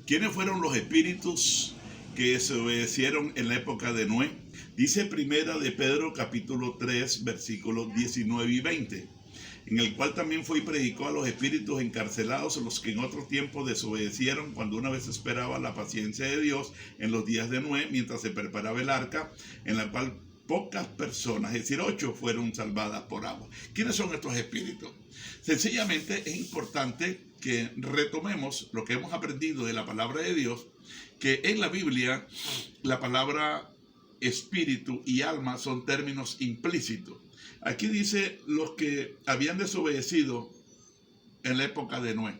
¿Quiénes fueron los espíritus que desobedecieron en la época de Noé? Dice Primera de Pedro capítulo 3 versículos 19 y 20, en el cual también fue y predicó a los espíritus encarcelados, los que en otro tiempo desobedecieron cuando una vez esperaba la paciencia de Dios en los días de Noé, mientras se preparaba el arca, en la cual pocas personas, es decir, 8, fueron salvadas por agua. ¿Quiénes son estos espíritus? Sencillamente es importante que retomemos lo que hemos aprendido de la palabra de Dios, que en la Biblia la palabra espíritu y alma son términos implícitos. Aquí dice los que habían desobedecido en la época de Noé.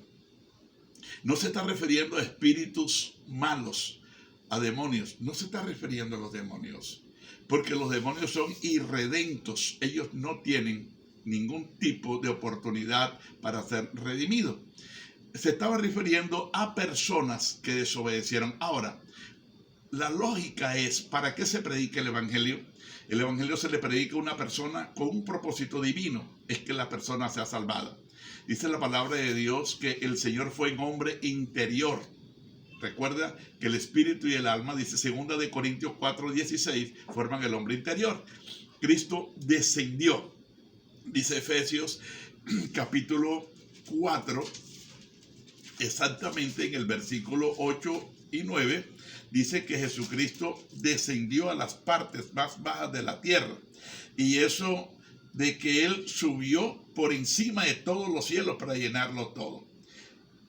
No se está refiriendo a espíritus malos, a demonios. No se está refiriendo a los demonios, porque los demonios son irredentos. Ellos no tienen ningún tipo de oportunidad para ser redimidos. Se estaba refiriendo a personas que desobedecieron. Ahora, la lógica es, ¿para qué se predica el evangelio? El evangelio se le predica a una persona con un propósito divino, es que la persona sea salvada. Dice la palabra de Dios que el Señor fue un hombre interior. Recuerda que el espíritu y el alma, dice 2 de Corintios 4:16, forman el hombre interior. Cristo descendió, dice Efesios capítulo 4, exactamente en el versículo 8 y 9, dice que Jesucristo descendió a las partes más bajas de la tierra. Y eso de que Él subió por encima de todos los cielos para llenarlo todo.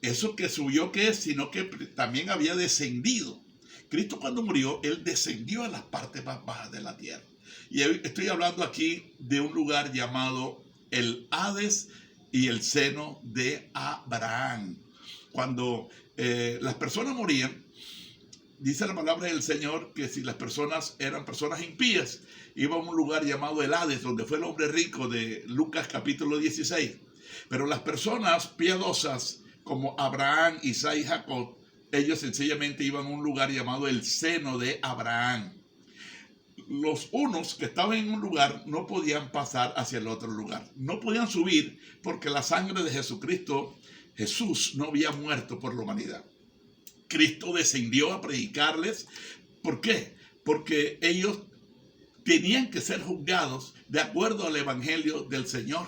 Eso que subió, ¿qué es? Sino que también había descendido. Cristo cuando murió, Él descendió a las partes más bajas de la tierra. Y estoy hablando aquí de un lugar llamado el Hades y el seno de Abraham. Cuando las personas morían, dice la palabra del Señor que si las personas eran personas impías, iban a un lugar llamado el Hades, donde fue el hombre rico de Lucas capítulo 16. Pero las personas piadosas como Abraham, Isaac y Jacob, ellos sencillamente iban a un lugar llamado el seno de Abraham. Los unos que estaban en un lugar no podían pasar hacia el otro lugar. No podían subir porque la sangre de Jesucristo, Jesús, no había muerto por la humanidad. Cristo descendió a predicarles. ¿Por qué? Porque ellos tenían que ser juzgados de acuerdo al evangelio del Señor.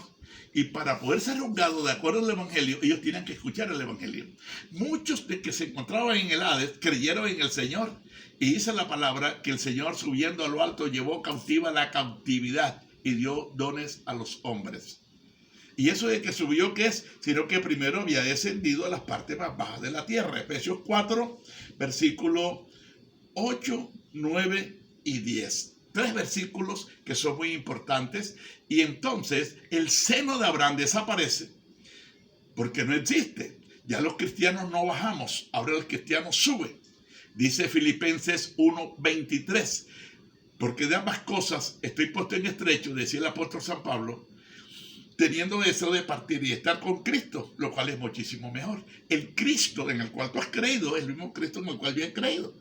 Y para poder ser juzgados de acuerdo al evangelio, ellos tenían que escuchar el evangelio. Muchos de que se encontraban en el Hades creyeron en el Señor. Y dice la palabra que el Señor, subiendo a lo alto, llevó cautiva la cautividad y dio dones a los hombres. Y eso de que subió, ¿qué es? Sino que primero había descendido a las partes más bajas de la tierra. Efesios 4, versículo 8, 9 y 10. 3 versículos que son muy importantes. Y entonces el seno de Abraham desaparece porque no existe. Ya los cristianos no bajamos, ahora el cristiano sube. Dice Filipenses 1:23. Porque de ambas cosas estoy puesto en estrecho, decía el apóstol San Pablo, teniendo deseo de partir y estar con Cristo, lo cual es muchísimo mejor. El Cristo en el cual tú has creído es el mismo Cristo en el cual yo he creído.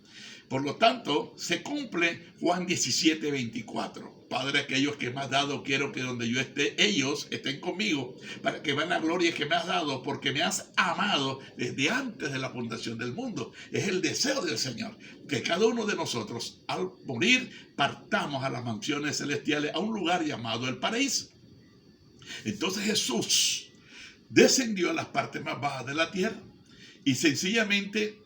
Por lo tanto, se cumple Juan 17:24. Padre, aquellos que me has dado, quiero que donde yo esté, ellos estén conmigo, para que vean la gloria que me has dado, porque me has amado desde antes de la fundación del mundo. Es el deseo del Señor, que cada uno de nosotros, al morir, partamos a las mansiones celestiales, a un lugar llamado el paraíso. Entonces Jesús descendió a las partes más bajas de la tierra y sencillamente,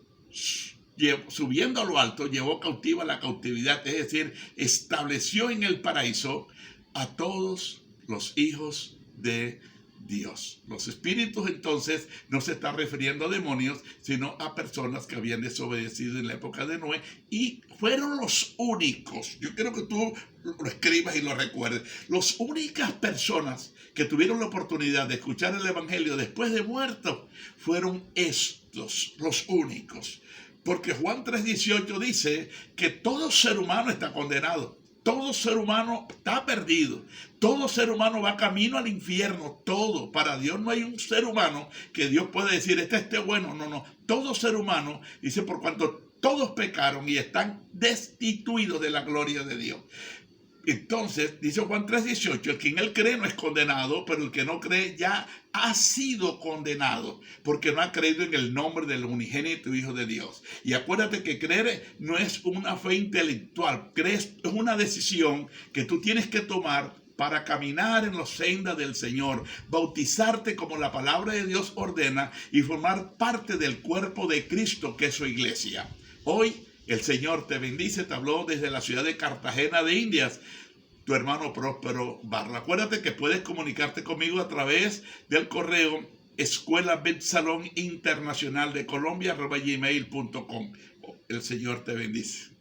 subiendo a lo alto, llevó cautiva la cautividad, es decir, estableció en el paraíso a todos los hijos de Dios. Los espíritus entonces no se están refiriendo a demonios, sino a personas que habían desobedecido en la época de Noé y fueron los únicos. Yo quiero que tú lo escribas y lo recuerdes. Las únicas personas que tuvieron la oportunidad de escuchar el evangelio después de muertos fueron estos, los únicos. Porque Juan 3:18 dice que todo ser humano está condenado. Todo ser humano está perdido. Todo ser humano va camino al infierno. Todo. Para Dios no hay un ser humano que Dios pueda decir, este esté bueno. No. Todo ser humano, dice, por cuanto todos pecaron y están destituidos de la gloria de Dios. Entonces, dice Juan 3:18, el que en él cree no es condenado, pero el que no cree ya ha sido condenado, porque no ha creído en el nombre del unigénito Hijo de Dios. Y acuérdate que creer no es una fe intelectual, es una decisión que tú tienes que tomar para caminar en los sendas del Señor, bautizarte como la palabra de Dios ordena y formar parte del cuerpo de Cristo, que es su iglesia. Hoy el Señor te bendice, te habló desde la ciudad de Cartagena de Indias, tu hermano Próspero Barra. Acuérdate que puedes comunicarte conmigo a través del correo Escuela Bet Salón Internacional de Colombia @gmail.com. El Señor te bendice.